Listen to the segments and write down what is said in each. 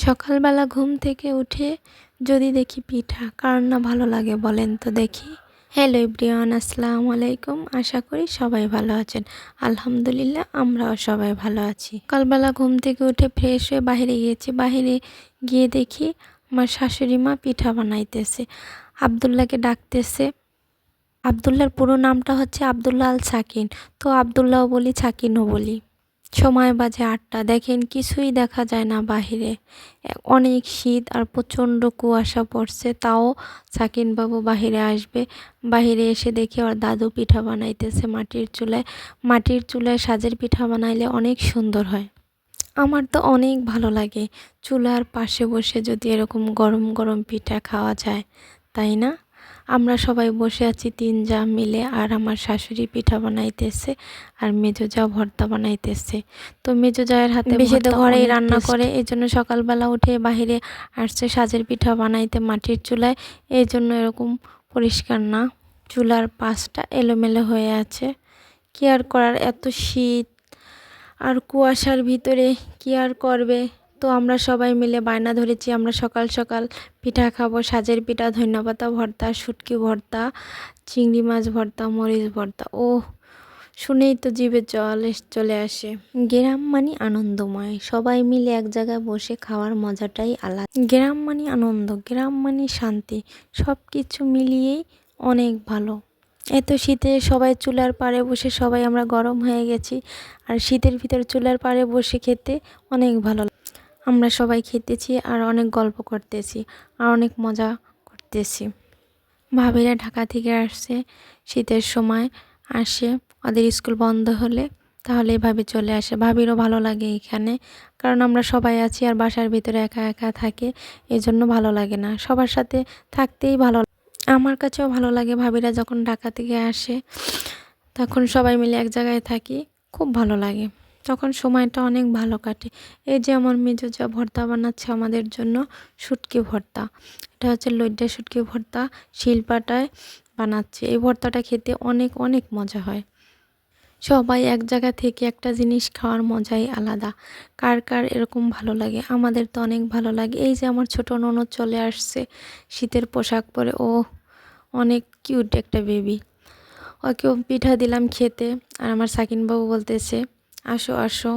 সকালবেলা ঘুম থেকে উঠে যদি দেখি পিঠা, কার না ভালো লাগে বলেন তো দেখি। হ্যালো এভরিওয়ান, আসসালামু আলাইকুম। আশা করি সবাই ভালো আছেন। আলহামদুলিল্লাহ, আমরাও সবাই ভালো আছি। সকালবেলা ঘুম থেকে উঠে ফ্রেশ হয়ে বাইরে গিয়েছি। বাইরে গিয়ে দেখি আমার শাশুড়ি মা পিঠা বানাইতেছে, আবদুল্লাহকে ডাকতেছে। আবদুল্লাহর পুরো নামটা হচ্ছে আবদুল্লাহ আল সাকিন, তো আবদুল্লাহও বলি, সাকিনও বলি। সময় বাজে 8টা। দেখেন কিছুই দেখা যায় না বাহিরে, অনেক শীত আর প্রচণ্ড কুয়াশা পড়ছে। তাও সাকিনবাবু বাহিরে আসবে। বাহিরে এসে দেখি ওর দাদু পিঠা বানাইতেছে মাটির চুলায়। মাটির চুলায় সাজের পিঠা বানাইলে অনেক সুন্দর হয়। আমার তো অনেক ভালো লাগে চুলার পাশে বসে যদি এরকম গরম গরম পিঠা খাওয়া যায়, তাই না? আমরা সবাই বসে আছি 3 জা মিলে, আর আমার শাশুড়ি পিঠা বানাইতেছে আর মেজো জা ভর্তা বানাইতেছে। তো মেজো জায়ের হাতে বেশি তো ঘরেই রান্না করে, এই জন্য সকালবেলা উঠে বাহিরে আসছে সাজের পিঠা বানাইতে মাটির চুলায়। এই জন্য এরকম পরিষ্কার না, চুলার পাশটা এলোমেলো হয়ে আছে। কি আর করার, এত শীত আর কুয়াশার ভিতরে কি আর করবে। তো আমরা সবাই মিলে বায়না ধরেছি আমরা সকাল সকাল পিঠা খাবো, সাজের পিঠা, ধন্যপাতা ভর্তা, শুটকি ভর্তা, চিংড়ি মাছ ভর্তা, মরিচ ভর্তা। ও শুনেই তো জিভে জল চলে আসে। গ্রাম মানে আনন্দময়, সবাই মিলে এক জায়গায় বসে খাওয়ার মজাটাই আলাদা। গ্রাম মানে আনন্দ, গ্রাম মানে শান্তি, সব কিছু মিলিয়েই অনেক ভালো। এত শীতে সবাই চুলার পাড়ে বসে, সবাই আমরা গরম হয়ে গেছি, আর শীতের ভিতরে চুলার পাড়ে বসে খেতে অনেক ভালো। আমরা সবাই খেতেছি আর অনেক গল্প করতেছি আর অনেক মজা করতেছি। ভাবিরা ঢাকা থেকে আসছে, শীতের সময় আসে, ওদের স্কুল বন্ধ হলে তাহলে এভাবে চলে আসে। ভাবিরও ভালো লাগে এখানে, কারণ আমরা সবাই আছি আর বাসার ভিতরে একা একা থাকে, এই জন্য ভালো লাগে না, সবার সাথে থাকতেই ভালো। আমার কাছেও ভালো লাগে ভাবিরা যখন ঢাকা থেকে আসে, তখন সবাই মিলে এক জায়গায় থাকি, খুব ভালো লাগে, তখন সময়টা অনেক ভালো কাটে। এই যে আমার মেজো যা ভর্তা বানাচ্ছে আমাদের জন্য, শুটকি ভর্তা। এটা হচ্ছে লইড্ডা শুটকি ভর্তা, শিলপাটায় বানাচ্ছে। এই ভর্তাটা খেতে অনেক অনেক মজা হয়। সবাই এক জায়গা থেকে একটা জিনিস খাওয়ার মজাই আলাদা। কার কার এরকম ভালো লাগে? আমাদের তো অনেক ভালো লাগে। এই যে আমার ছোট ননদ চলে আসছে শীতের পোশাক পরে, ও অনেক কিউট একটা বেবি। ওকেও পিঠা দিলাম খেতে, আর আমার সাকিনবাবু বলতেছে আসো আসো।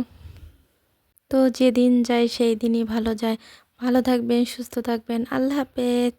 তো যেদিন যায় সেই দিনই ভালো যায়। ভালো থাকবেন, সুস্থ থাকবেন, আল্লাহ হাফেজ।